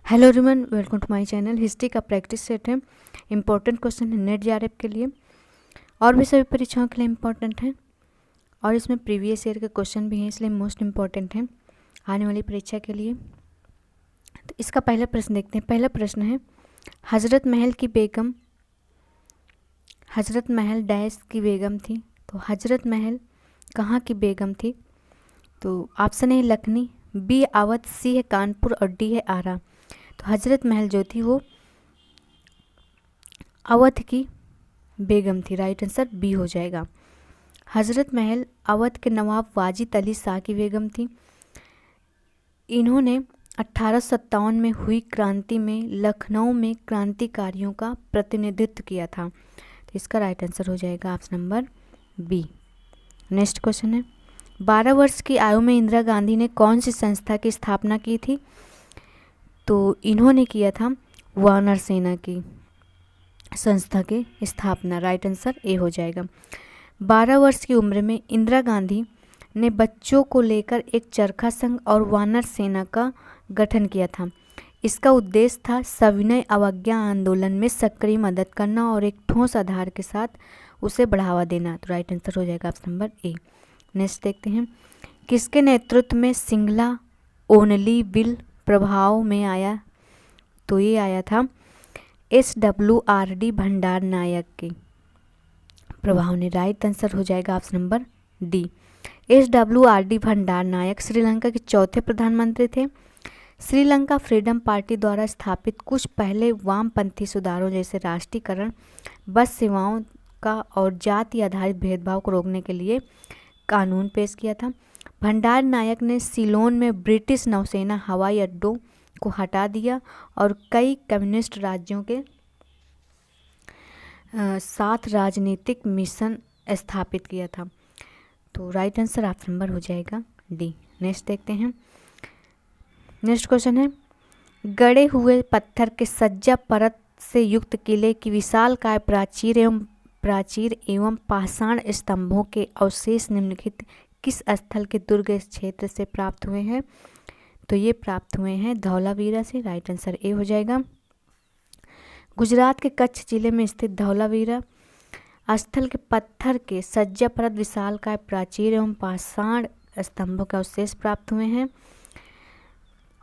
Hello everyone, welcome to my channel. History का practice set है। Important question है NET JRF के लिए और भी सभी परीक्षाओं के लिए इम्पॉर्टेंट है। और इसमें प्रीवियस ईयर के क्वेश्चन भी हैं, इसलिए मोस्ट इम्पॉर्टेंट है आने वाली परीक्षा के लिए। तो इसका पहला प्रश्न देखते हैं। पहला प्रश्न है, हजरत महल डैश की बेगम थी। तो हजरत महल कहाँ की बेगम थी? तो ऑप्शन है लखनी, बी अवध, सी है कानपुर और डी है आरा। तो हजरत महल जो थी वो अवध की बेगम थी। राइट आंसर बी हो जाएगा। हजरत महल अवध के नवाब वाजिद अली शाह की बेगम थी। इन्होंने 1857 में हुई क्रांति में लखनऊ में क्रांतिकारियों का प्रतिनिधित्व किया था। तो इसका राइट आंसर हो जाएगा option number B. Next question है, 12 वर्ष की आयु में इंदिरा गांधी ने कौन सी संस्था की स्थापना की थी? तो इन्होंने किया था वानर सेना की संस्था की स्थापना। राइट आंसर ए हो जाएगा। 12 वर्ष की उम्र में इंदिरा गांधी ने बच्चों को लेकर एक चरखा संघ और वानर सेना का गठन किया था। इसका उद्देश्य था सविनय अवज्ञा आंदोलन में सक्रिय मदद करना और एक ठोस आधार के साथ उसे बढ़ावा देना। तो राइट आंसर हो जाएगा ऑप्शन नंबर ए। नेक्स्ट देखते हैं, किसके नेतृत्व में सिंगला ओनली बिल प्रभाव में आया? तो ये आया था SWRD भंडार नायक के प्रभाव ने। राइट आंसर हो जाएगा ऑप्शन नंबर डी। SWRD भंडार नायक श्रीलंका के चौथे प्रधानमंत्री थे। श्रीलंका फ्रीडम पार्टी द्वारा स्थापित कुछ पहले वामपंथी सुधारों जैसे राष्ट्रीयकरण, बस सेवाओं का और जाति आधारित भेदभाव को रोकने के लिए कानून पेश किया था। भंडार नायक ने सीलोन में ब्रिटिश नौसेना हवाई अड्डों को हटा दिया और कई कम्युनिस्ट राज्यों के साथ राजनीतिक मिशन स्थापित किया था। तो राइट आंसर ऑप्शन नंबर हो जाएगा डी। नेक्स्ट देखते हैं। नेक्स्ट क्वेश्चन है, गड़े हुए पत्थर के सज्जा परत से युक्त किले की विशालकाय प्राचीर एवं पाषाण स्तंभों के अवशेष निम्नलिखित किस स्थल के दुर्ग क्षेत्र से प्राप्त हुए हैं? तो ये प्राप्त हुए हैं धौलावीरा से। राइट आंसर ए हो जाएगा। गुजरात के कच्छ जिले में स्थित धौलावीरा स्थल के पत्थर के सज्जा परत विशालकाय प्राचीर एवं पाषाण स्तंभों के अवशेष प्राप्त हुए हैं।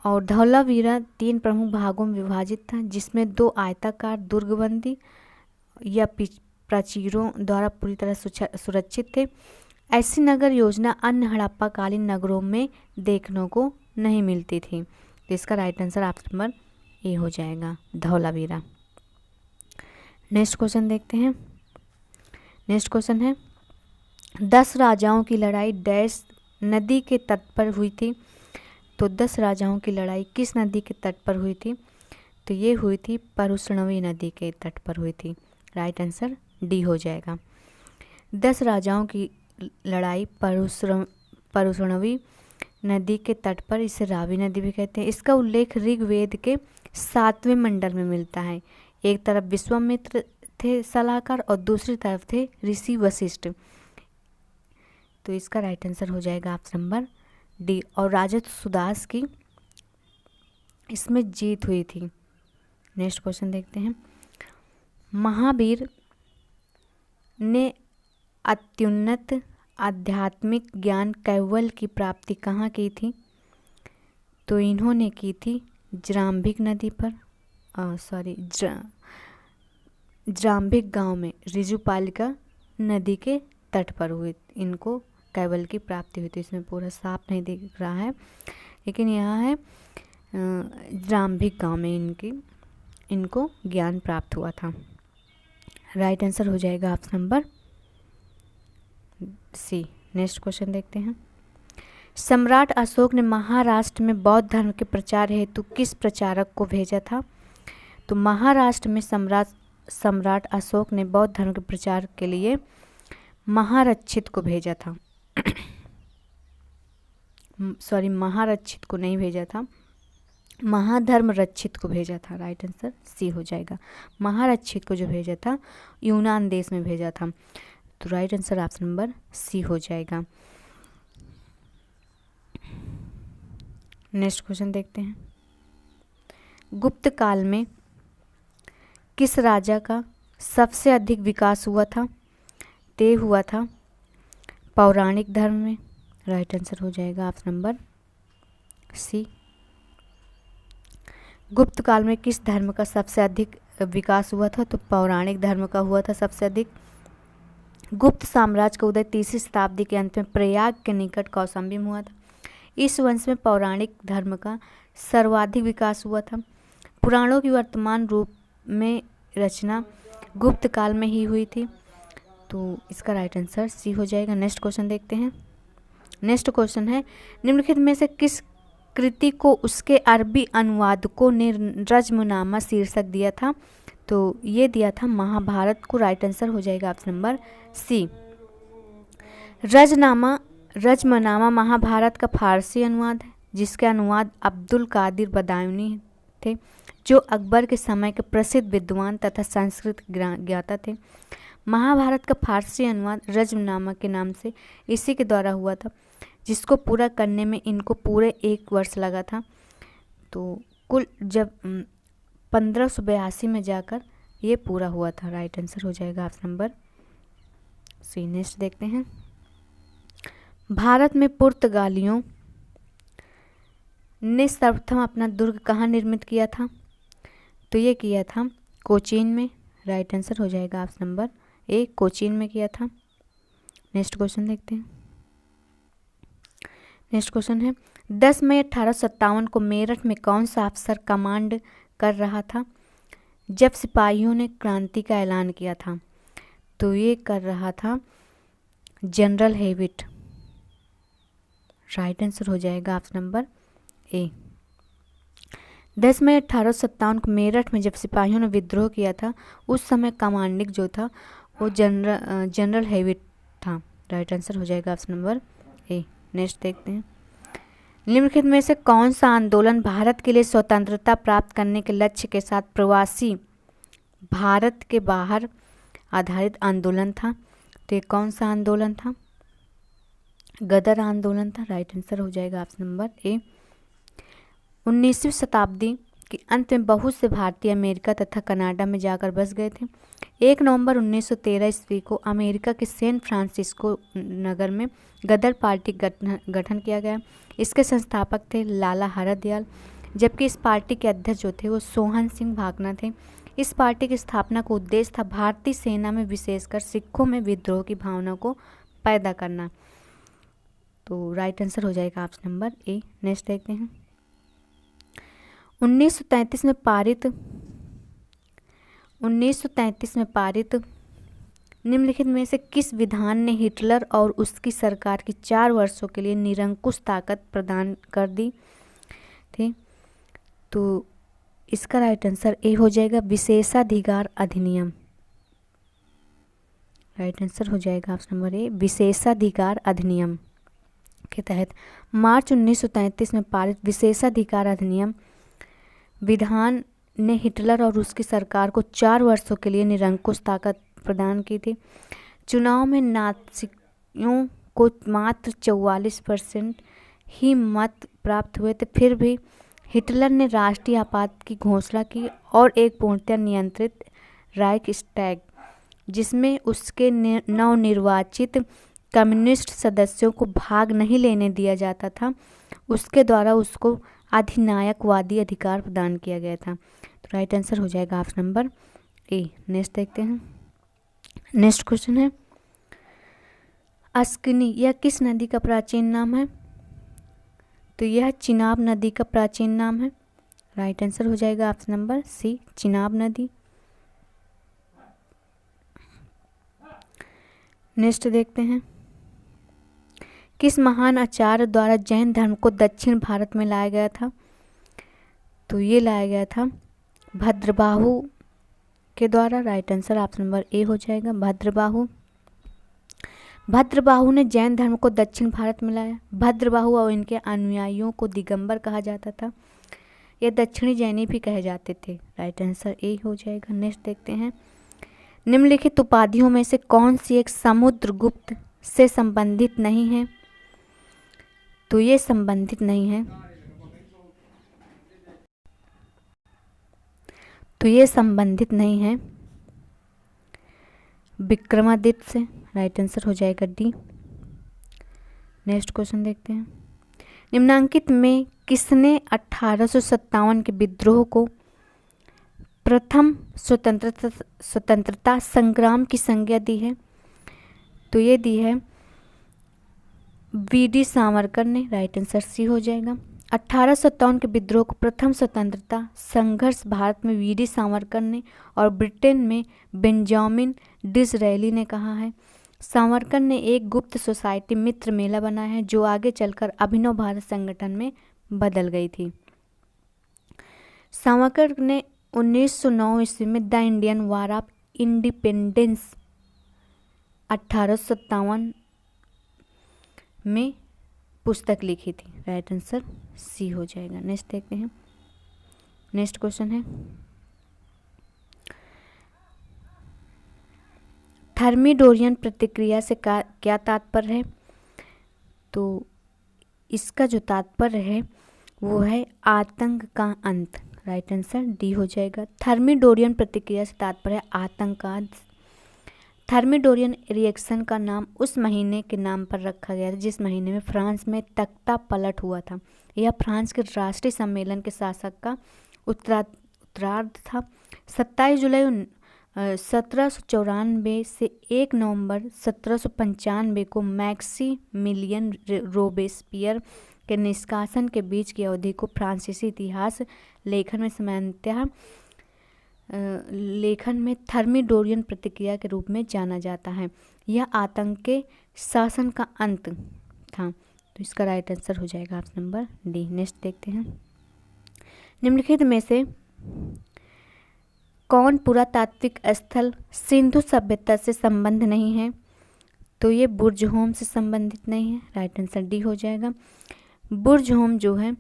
और धौलावीरा 3 प्रमुख भागों में विभाजित था, जिसमें 2 आयताकार दुर्गबंदी या प्राचीरों द्वारा पूरी तरह सुरक्षित थे। ऐसी नगर योजना अन्य हड़प्पाकालीन नगरों में देखने को नहीं मिलती थी। तो इसका right answer option number A हो जाएगा, धौलावीरा। नेक्स्ट क्वेश्चन देखते हैं। नेक्स्ट क्वेश्चन है, 10 राजाओं की लड़ाई डैश नदी के तट पर हुई थी। तो 10 राजाओं की लड़ाई किस नदी के तट पर हुई थी? तो ये हुई थी परुष्णवी नदी के तट पर हुई थी। राइट आंसर डी हो जाएगा। 10 राजाओं की लड़ाई परुष्णवी नदी के तट पर, इसे रावी नदी भी कहते हैं। इसका उल्लेख ऋग्वेद के 7वें मंडल में मिलता है। एक तरफ विश्वामित्र थे सलाहकार और दूसरी तरफ थे ऋषि वशिष्ठ। तो इसका राइट आंसर हो जाएगा ऑप्शन नंबर डी। और राजा सुदास की इसमें जीत हुई थी। नेक्स्ट क्वेश्चन देखते हैं, महावीर ने अत्युन्नत आध्यात्मिक ज्ञान कैवल्य की प्राप्ति कहाँ की थी? तो इन्होंने की थी जाम्भिक नदी पर, जाम्भिक गांव में ऋजुपालिका नदी के तट पर हुई इनको कैवल्य की प्राप्ति हुई थी। इसमें पूरा साफ नहीं दिख रहा है, लेकिन यहाँ है जाम्भिक गांव में इनको ज्ञान प्राप्त हुआ था। राइट आंसर हो जाएगा option number C. Next question देखते हैं, सम्राट अशोक ने महाराष्ट्र में बौद्ध धर्म के प्रचार हेतु किस प्रचारक को भेजा था? तो महाराष्ट्र में सम्राट अशोक ने बौद्ध धर्म के प्रचार के लिए महारक्षित को भेजा था। महारक्षित को नहीं भेजा था, महाधर्म रक्षित को भेजा था। राइट आंसर सी हो जाएगा। महारक्षित को जो भेजा था यूनान देश में भेजा था। तो right answer option number C हो जाएगा। नेक्स्ट क्वेश्चन देखते हैं, गुप्त काल में किस राजा का सबसे अधिक विकास हुआ था? ते हुआ था पौराणिक धर्म में। राइट आंसर हो जाएगा ऑप्शन नंबर सी। गुप्त काल में किस धर्म का सबसे अधिक विकास हुआ था? तो पौराणिक धर्म का हुआ था सबसे अधिक। गुप्त साम्राज्य का उदय तीसरी शताब्दी के अंत में प्रयाग के निकट कौशाम्बी में हुआ था। इस वंश में पौराणिक धर्म का सर्वाधिक विकास हुआ था। पुराणों की वर्तमान रूप में रचना गुप्त काल में ही हुई थी। तो इसका राइट आंसर सी हो जाएगा। नेक्स्ट क्वेश्चन देखते हैं। नेक्स्ट क्वेश्चन है, निम्नलिखित में से किस कृति को उसके अरबी अनुवादकों ने रज्मनामा शीर्षक दिया था? तो ये दिया था महाभारत को। राइट आंसर हो जाएगा option number C. Razmnama Mahabharat का फारसी अनुवाद है, जिसके अनुवाद अब्दुल कादिर बदायूनी थे, जो अकबर के समय के प्रसिद्ध विद्वान तथा संस्कृत ज्ञाता थे। महाभारत का फारसी अनुवाद रज्मनामा के नाम से इसी के द्वारा हुआ था, जिसको पूरा करने में इनको पूरे 1 वर्ष लगा था। तो कुल जब 1582 में जाकर ये पूरा हुआ था। राइट आंसर हो जाएगा ऑप्शन नंबर सी। नेक्स्ट देखते हैं। भारत में पुर्तगालियों ने सर्वप्रथम अपना दुर्ग कहाँ निर्मित किया था? तो ये किया था कोचीन में। राइट आंसर हो जाएगा ऑप्शन नंबर ए, कोचीन में किया था। नेक्स्ट क्वेश्चन देखते हैं। नेक्स्ट क्वेश्चन है, 10 मई 1857 को मेरठ में कौन सा अफसर कमांड कर रहा था जब सिपाहियों ने क्रांति का ऐलान किया था? तो ये कर रहा था जनरल हेविट। राइट आंसर हो जाएगा ऑप्शन नंबर ए। 10 मई 1857 को मेरठ में जब सिपाहियों ने विद्रोह किया था, उस समय कमांडिंग जो था वो जनरल हेविट था। राइट आंसर हो जाएगा ऑप्शन नंबर ए। नेक्स्ट देखते हैं। निम्नलिखित में से कौन सा आंदोलन भारत के लिए स्वतंत्रता प्राप्त करने के लक्ष्य के साथ प्रवासी भारत के बाहर आधारित आंदोलन था? तो ये कौन सा आंदोलन था? गदर आंदोलन था। राइट आंसर हो जाएगा ऑप्शन नंबर ए। 19वीं शताब्दी के अंत में बहुत से भारतीय अमेरिका तथा कनाडा में जाकर बस गए थे। 1 नवंबर 1913 ईस्वी को अमेरिका के सैन फ्रांसिस्को नगर में गदर पार्टी गठन किया गया। इसके संस्थापक थे लाला हरदयाल, जबकि इस पार्टी के अध्यक्ष जो थे वो सोहन सिंह भाकना थे। इस पार्टी की स्थापना का उद्देश्य था भारतीय सेना में विशेषकर सिखों में विद्रोह की भावना को पैदा करना। तो राइट आंसर हो जाएगा ऑप्शन नंबर ए। नेक्स्ट देखते हैं। 1933 में पारित निम्नलिखित में से किस विधान ने हिटलर और उसकी सरकार की 4 वर्षों के लिए निरंकुश ताकत प्रदान कर दी थी? तो इसका राइट आंसर ए हो जाएगा विशेषाधिकार अधिनियम। राइट आंसर हो जाएगा ऑप्शन नंबर ए, विशेषाधिकार अधिनियम के तहत मार्च 1933 में पारित विशेषाधिकार अधिनियम विधान ने हिटलर और उसकी सरकार को 4 वर्षों के लिए निरंकुश ताकत प्रदान की थी। चुनाव में नात्सियों को मात्र 44% ही मत प्राप्त हुए थे, फिर भी हिटलर ने राष्ट्रीय आपात की घोषणा की और एक पूर्णतः नियंत्रित राइक्सटैग, जिसमें उसके नवनिर्वाचित कम्युनिस्ट सदस्यों को भाग नहीं लेने दिया जाता था, उसके द्वारा उसको अधिनायकवादी अधिकार प्रदान किया गया था। तो राइट आंसर हो जाएगा ऑप्शन नंबर ए। नेक्स्ट देखते हैं। नेक्स्ट क्वेश्चन है, अस्किनी यह किस नदी का प्राचीन नाम है? तो यह चिनाब नदी का प्राचीन नाम है। राइट आंसर हो जाएगा ऑप्शन नंबर सी, चिनाब नदी। नेक्स्ट देखते हैं, किस महान आचार्य द्वारा जैन धर्म को दक्षिण भारत में लाया गया था? तो ये लाया गया था भद्रबाहु के द्वारा। Right answer option number A हो जाएगा, भद्रबाहु। भद्रबाहु ने जैन धर्म को दक्षिण भारत में लाया। भद्रबाहु और इनके अनुयायियों को दिगंबर कहा जाता था। ये दक्षिणी जैनी भी कहे जाते थे। राइट आंसर ए हो जाएगा। नेक्स्ट देखते हैं, निम्नलिखित उपाधियों में से कौन सी एक समुद्रगुप्त से संबंधित नहीं है? तो ये संबंधित नहीं है। तो ये संबंधित नहीं है विक्रमादित्य से, राइट आंसर हो जाएगा डी। नेक्स्ट क्वेश्चन देखते हैं। निम्नांकित में किसने 1857 के विद्रोह को प्रथम स्वतंत्रता संग्राम की संज्ञा दी है? तो ये दी है वीडी सावरकर ने, राइट आंसर सी हो जाएगा। 1857 के विद्रोह को प्रथम स्वतंत्रता संघर्ष भारत में वीडी सावरकर ने और ब्रिटेन में बेंजामिन डिसरेली ने कहा है। सावरकर ने एक गुप्त सोसाइटी मित्र मेला बनाया है जो आगे चलकर अभिनव भारत संगठन में बदल गई थी। सावरकर ने 1909 ईस्वी में the Indian war of independence 1857 में पुस्तक लिखी थी, राइट आंसर सी हो जाएगा। नेक्स्ट देखते हैं। नेक्स्ट क्वेश्चन है थर्मिडोरियन प्रतिक्रिया से क्या तात्पर्य है? तो इसका जो तात्पर्य है वो है आतंक का अंत, राइट आंसर डी हो जाएगा। थर्मिडोरियन प्रतिक्रिया से तात्पर्य है आतंक का अंत। थर्मिडोरियन रिएक्शन का नाम उस महीने के नाम पर रखा गया था जिस महीने में फ्रांस में तख्ता पलट हुआ था। यह फ्रांस के राष्ट्रीय सम्मेलन के शासक का उत्तरार्ध था। 27 जुलाई 1794 से 1 नवंबर 1795 को मैक्सिमिलियन रोबेस्पियर के निष्कासन के बीच की अवधि को फ्रांसीसी इतिहास लेखन में सामान्यतः लेखन में थर्मिडोरियन प्रतिक्रिया के रूप में जाना जाता है। यह आतंक के शासन का अंत था, तो इसका राइट आंसर हो जाएगा ऑप्शन नंबर डी। नेक्स्ट देखते हैं। निम्नलिखित में से कौन पुरातात्विक स्थल सिंधु सभ्यता से संबंध नहीं है? तो ये बुर्जहोम से संबंधित नहीं है, राइट आंसर डी हो जाएगा। बुर्जहोम जो है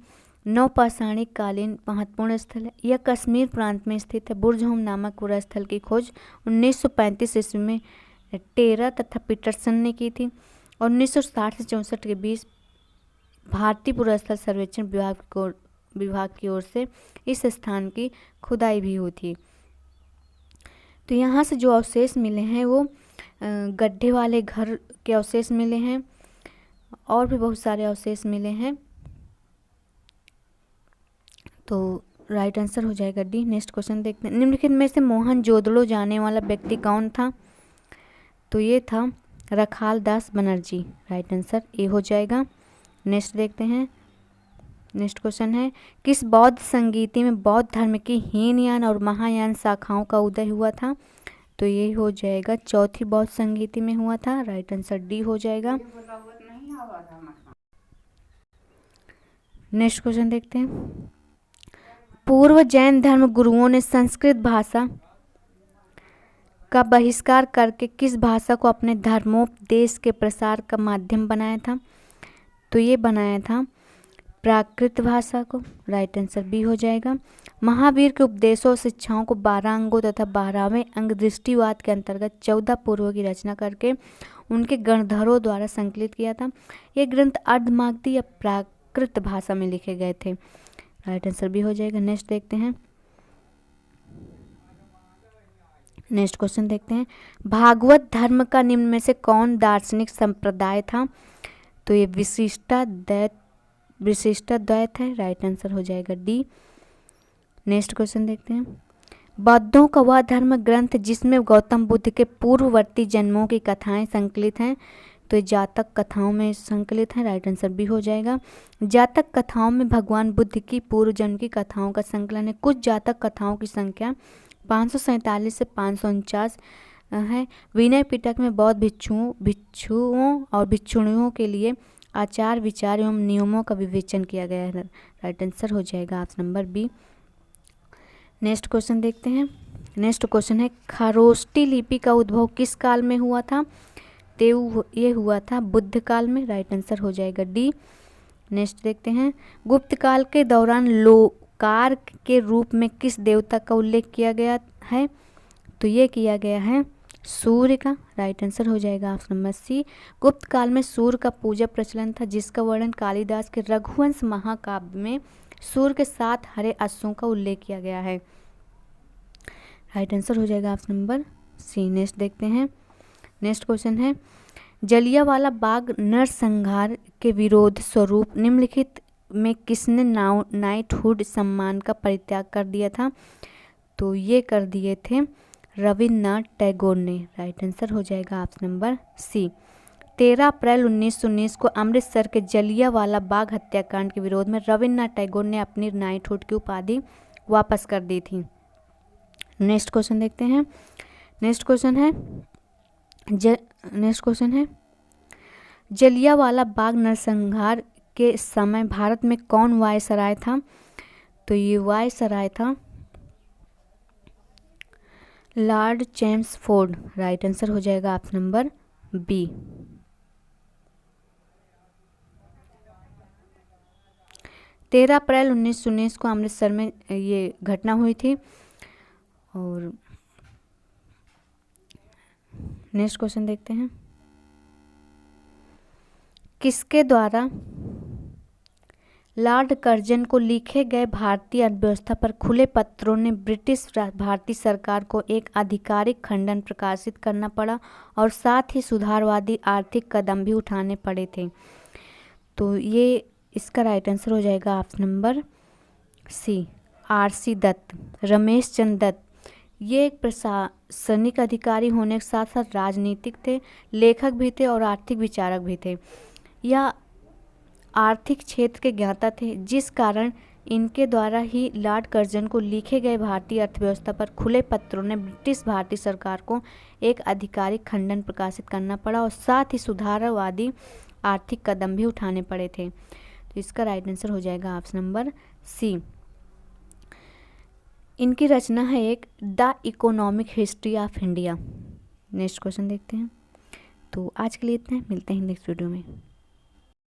नवपाषाणिक कालीन महत्वपूर्ण स्थल है। यह कश्मीर प्रांत में स्थित है। बुर्जहोम नामक पुरा स्थल की खोज 1935 ईस्वी में टेरा तथा पीटरसन ने की थी और 1960 से 64 के बीच भारतीय पुरास्थल सर्वेक्षण विभाग की ओर से इस स्थान की खुदाई भी हुई थी। तो यहाँ से जो अवशेष मिले हैं वो गड्ढे वाले घर के अवशेष मिले हैं और भी बहुत सारे अवशेष मिले हैं, तो राइट आंसर हो जाएगा डी। नेक्स्ट क्वेश्चन देखते हैं। निम्नलिखित में से मोहनजोदड़ो जाने वाला व्यक्ति कौन था? तो ये था रखाल दास बनर्जी, राइट आंसर ए हो जाएगा। नेक्स्ट देखते हैं। नेक्स्ट क्वेश्चन है किस बौद्ध संगीति में बौद्ध धर्म की हीनयान और महायान शाखाओं का उदय हुआ था? तो ये हो जाएगा चौथी बौद्ध संगीति में हुआ था, राइट आंसर डी हो जाएगा। नेक्स्ट क्वेश्चन देखते हैं। पूर्व जैन धर्म गुरुओं ने संस्कृत भाषा का बहिष्कार करके किस भाषा को अपने धर्मोपदेश के प्रसार का माध्यम बनाया था? तो ये बनाया था प्राकृत भाषा को, राइट आंसर बी हो जाएगा। महावीर के उपदेशों और शिक्षाओं को 12 अंगों तथा 12वें अंग दृष्टिवाद के अंतर्गत 14 पूर्वों की रचना करके उनके गणधरों द्वारा संकलित किया था। ये ग्रंथ अर्धमागधी या प्राकृत भाषा में लिखे गए थे, राइट आंसर भी हो जाएगा। नेक्स्ट देखते हैं। नेक्स्ट क्वेश्चन देखते हैं। भागवत धर्म का निम्न में से कौन दार्शनिक संप्रदाय था? तो ये विशिष्टाद्वैत है, राइट आंसर हो जाएगा डी। नेक्स्ट क्वेश्चन देखते हैं। बौद्धों का वह धर्म ग्रंथ जिसमें गौतम बुद्ध के पूर्ववर्ती जन्मों की कथाएं संकलित हैं, तो ये जातक कथाओं में संकलित है, राइट आंसर भी हो जाएगा। जातक कथाओं में भगवान बुद्ध की पूर्व जन्म की कथाओं का संकलन है। कुछ जातक कथाओं की संख्या 547 से 549 है। विनय पिटक में बौद्ध भिक्षुओं और भिक्षुणियों के लिए आचार विचार एवं नियमों का विवेचन किया गया है, राइट आंसर हो जाएगा option number B. Next question देखते हैं। नेक्स्ट क्वेश्चन है खरोष्टी लिपि का उद्भव किस काल में हुआ था? तो ये हुआ था बुद्ध काल में, राइट आंसर हो जाएगा डी। नेक्स्ट देखते हैं। गुप्त काल के दौरान लोकार के रूप में किस देवता का उल्लेख किया गया है? तो ये किया गया है सूर्य का, राइट आंसर हो जाएगा ऑप्शन नंबर सी। गुप्त काल में सूर्य का पूजा प्रचलन था जिसका वर्णन कालिदास के रघुवंश महाकाव्य में सूर्य के 7 हरे अश्वों का उल्लेख किया गया है। राइट आंसर हो जाएगा ऑप्शन नंबर सी। नेक्स्ट देखते हैं। नेक्स्ट क्वेश्चन है, जलियांवाला बाग नरसंहार के विरोध स्वरूप निम्नलिखित में किसने नाइटहुड सम्मान का परित्याग कर दिया था? तो ये कर दिए थे रविन्द्रनाथ टैगोर ने। राइट आंसर हो जाएगा ऑप्शन नंबर सी। 13 अप्रैल 1919 को अमृतसर के जलियांवाला बाग हत्याकांड के विरोध में रविन्द्रनाथ टैगोर ने अपनी नाइटहुड की उपाधि वापस कर दी थी। नेक्स्ट क्वेश्चन देखते हैं। नेक्स्ट क्वेश्चन है जलियांवाला बाग नरसंहार के समय भारत में कौन वायसराय था? तो ये वायसराय था लॉर्ड चेम्सफोर्ड। राइट आंसर हो जाएगा ऑप्शन नंबर बी। 13 अप्रैल 1919 को अमृतसर में ये घटना हुई थी। और नेक्स्ट क्वेश्चन देखते हैं, किसके द्वारा लॉर्ड कर्जन को लिखे गए भारतीय अर्थव्यवस्था पर खुले पत्रों ने ब्रिटिश भारतीय सरकार को एक आधिकारिक खंडन प्रकाशित करना पड़ा और साथ ही सुधारवादी आर्थिक कदम भी उठाने पड़े थे? तो ये इसका राइट आंसर हो जाएगा option number C, R C. Dutt, Ramesh Chandra Dutt. ये एक प्रशासनिक अधिकारी होने के साथ साथ राजनीतिक थे, लेखक भी थे और आर्थिक विचारक भी थे। यह आर्थिक क्षेत्र के ज्ञाता थे, जिस कारण इनके द्वारा ही लॉर्ड कर्जन को लिखे गए भारतीय अर्थव्यवस्था पर खुले पत्रों ने ब्रिटिश भारतीय सरकार को एक आधिकारिक खंडन प्रकाशित करना पड़ा और साथ ही सुधारवादी आर्थिक कदम भी उठाने पड़े थे। तो इसका राइट आंसर हो जाएगा ऑप्शन नंबर सी। इनकी रचना है एक the economic history of India. Next question देखते हैं। तो आज के लिए इतना है, मिलते हैं नेक्स्ट वीडियो में।